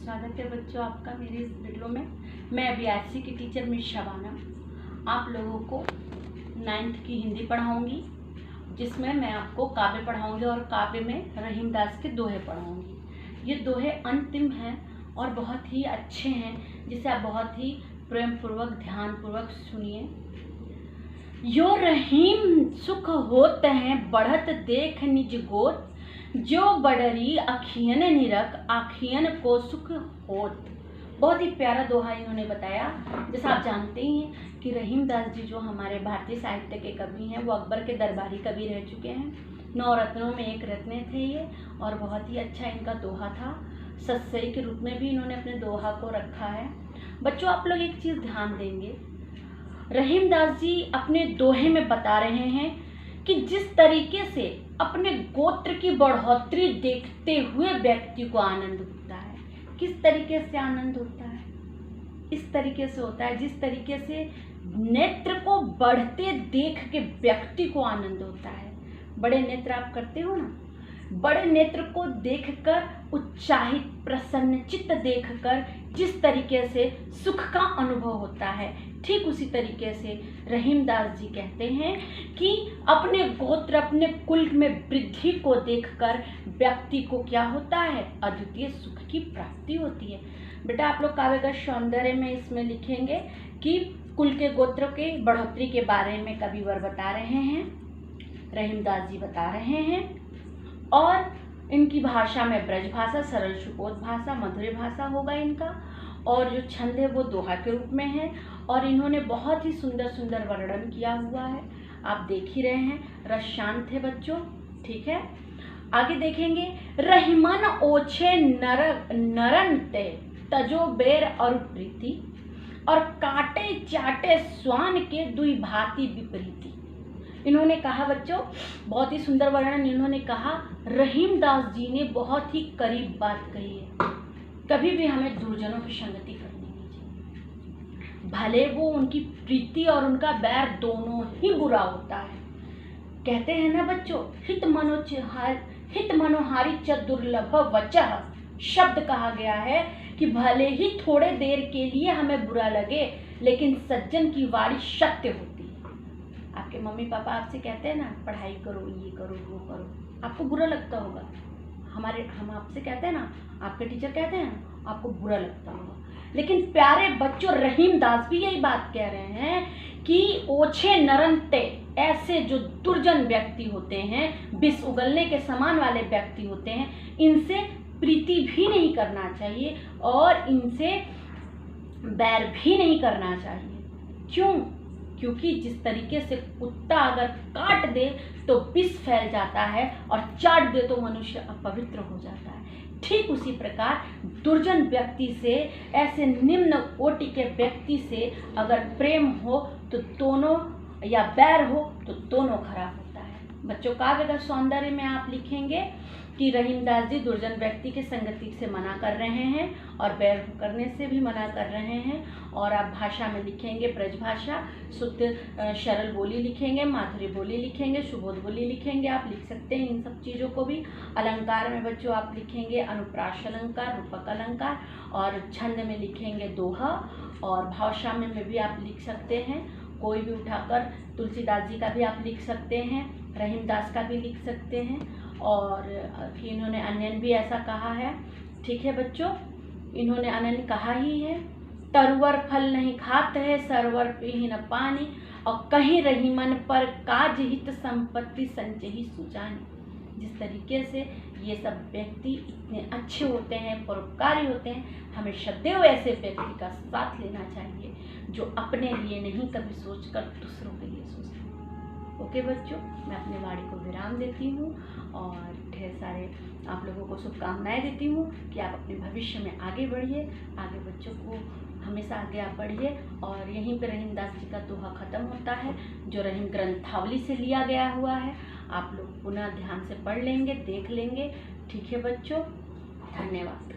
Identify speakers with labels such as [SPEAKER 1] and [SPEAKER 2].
[SPEAKER 1] स्वागत है बच्चों आपका मेरे इस वीडियो में। मैं अभियासी की टीचर मिस शबाना आप लोगों को 9th की हिंदी पढ़ाऊंगी, जिसमें मैं आपको काव्य पढ़ाऊंगी और काव्य में रहीम दास के दोहे पढ़ाऊंगी। ये दोहे अंतिम हैं और बहुत ही अच्छे हैं, जिसे आप बहुत ही प्रेम पूर्वक ध्यान पूर्वक सुनिए। यो रहीम सुख होत हैं बढ़त देख निज गोत, जो बडरी अखियन निरख आखियन को सुख होत। बहुत ही प्यारा दोहा इन्होंने बताया। जैसा आप जानते ही हैं कि रहीम दास जी जो हमारे भारतीय साहित्य के कवि हैं, वो अकबर के दरबारी कवि रह चुके हैं। 9 रत्नों में एक रत्न थे ये, और बहुत ही अच्छा इनका दोहा था। सत्सई के रूप में भी इन्होंने अपने दोहा को रखा है। बच्चों आप लोग एक चीज़ ध्यान देंगे, रहीम दास जी अपने दोहे में बता रहे हैं कि जिस तरीके से अपने गोत्र की बढ़ोतरी देखते हुए व्यक्ति को आनंद होता है। किस तरीके से आनंद होता है? इस तरीके से होता है जिस तरीके से नेत्र को बढ़ते देख के व्यक्ति को आनंद होता है। बड़े नेत्र आप करते हो ना, बड़े नेत्र को देखकर उत्साहित प्रसन्न चित्त देखकर जिस तरीके से सुख का अनुभव होता है, ठीक उसी तरीके से रहीम दास जी कहते हैं कि अपने गोत्र अपने कुल में वृद्धि को देखकर व्यक्ति को क्या होता है? अद्वितीय सुख की प्राप्ति होती है। बेटा आप लोग काव्य का सौंदर्य में इसमें लिखेंगे कि कुल के गोत्र के बढ़ोतरी के बारे में कविवर बता रहे हैं, रहीम दास जी बता रहे हैं। और इनकी भाषा में ब्रज भाषा, सरल सुबोध भाषा, मधुर भाषा होगा इनका। और जो छंद है वो दोहा के रूप में है, और इन्होंने बहुत ही सुंदर सुंदर वर्णन किया हुआ है। आप देख ही रहे हैं, रस शांत है बच्चों, ठीक है। आगे देखेंगे, रहीमन ओछे नरन ते तजो बेर और प्रीति, और काटे चाटे स्वान के दुई भांति विपरीति। इन्होंने कहा बच्चों, बहुत ही सुंदर वर्णन इन्होंने कहा। रहीम दास जी ने बहुत ही करीब बात कही है। कभी भी हमें दुर्जनों की संगति करनी नहीं चाहिए, भले वो उनकी प्रीति और उनका बैर दोनों ही बुरा होता है। कहते हैं ना बच्चों, हित मनोहारी च दुर्लभ वचः, शब्द कहा गया है कि भले ही थोड़े देर के लिए हमें बुरा लगे, लेकिन सज्जन की वाणी सत्य होती है। आपके मम्मी पापा आपसे कहते हैं ना, पढ़ाई करो, ये करो, वो करो, आपको बुरा लगता होगा। हम आपसे कहते हैं ना, आपके टीचर कहते हैं ना, आपको बुरा लगता होगा। लेकिन प्यारे बच्चों, रहीम दास भी यही बात कह रहे हैं कि ओछे नरनते, ऐसे जो दुर्जन व्यक्ति होते हैं, विष उगलने के समान वाले व्यक्ति होते हैं, इनसे प्रीति भी नहीं करना चाहिए और इनसे बैर भी नहीं करना चाहिए। क्यों? क्योंकि जिस तरीके से कुत्ता अगर काट दे तो विष फैल जाता है, और चाट दे तो मनुष्य अपवित्र हो जाता है। ठीक उसी प्रकार दुर्जन व्यक्ति से, ऐसे निम्न कोटि के व्यक्ति से अगर प्रेम हो तो दोनों, या बैर हो तो दोनों खराब होता है। बच्चों काव्य का सौंदर्य में आप लिखेंगे कि रहीम दास जी दुर्जन व्यक्ति के संगति से मना कर रहे हैं और बैर करने से भी मना कर रहे हैं। और आप भाषा में लिखेंगे ब्रज भाषा, शुद्ध सरल बोली लिखेंगे, माधुरी बोली लिखेंगे, सुबोध बोली लिखेंगे। आप लिख सकते हैं इन सब चीज़ों को भी। अलंकार में बच्चों आप लिखेंगे अनुप्रास अलंकार, रूपक अलंकार, और छंद में लिखेंगे दोहा, और भाषा में भी आप लिख सकते हैं। कोई भी उठाकर तुलसीदास जी का भी आप लिख सकते हैं, रहीम दास का भी लिख सकते हैं, और इन्होंने अन्यन भी ऐसा कहा है। ठीक है बच्चों, इन्होंने अन्यन कहा ही है, तरुवर फल नहीं खात है, सरवर पीहि न पानी, और कहीं रहीमन पर काज हित संपत्ति संचयी सुजानी। जिस तरीके से ये सब व्यक्ति इतने अच्छे होते हैं, परोपकारी होते हैं, हमें सदैव ऐसे व्यक्ति का साथ लेना चाहिए जो अपने लिए नहीं कभी सोचकर दूसरों के लिए सोचते हैं। ओके बच्चों, मैं अपने वाणी को विराम देती हूँ और ढेर सारे आप लोगों को शुभकामनाएं देती हूँ कि आप अपने भविष्य में आगे बढ़िए, आगे बच्चों को हमेशा आगे आप बढ़िए। और यहीं पर रहीम दास जी का दोहा खत्म होता है, जो रहीम ग्रंथावली से लिया गया हुआ है। आप लोग पुनः ध्यान से पढ़ लेंगे, देख लेंगे। ठीक है बच्चों, धन्यवाद।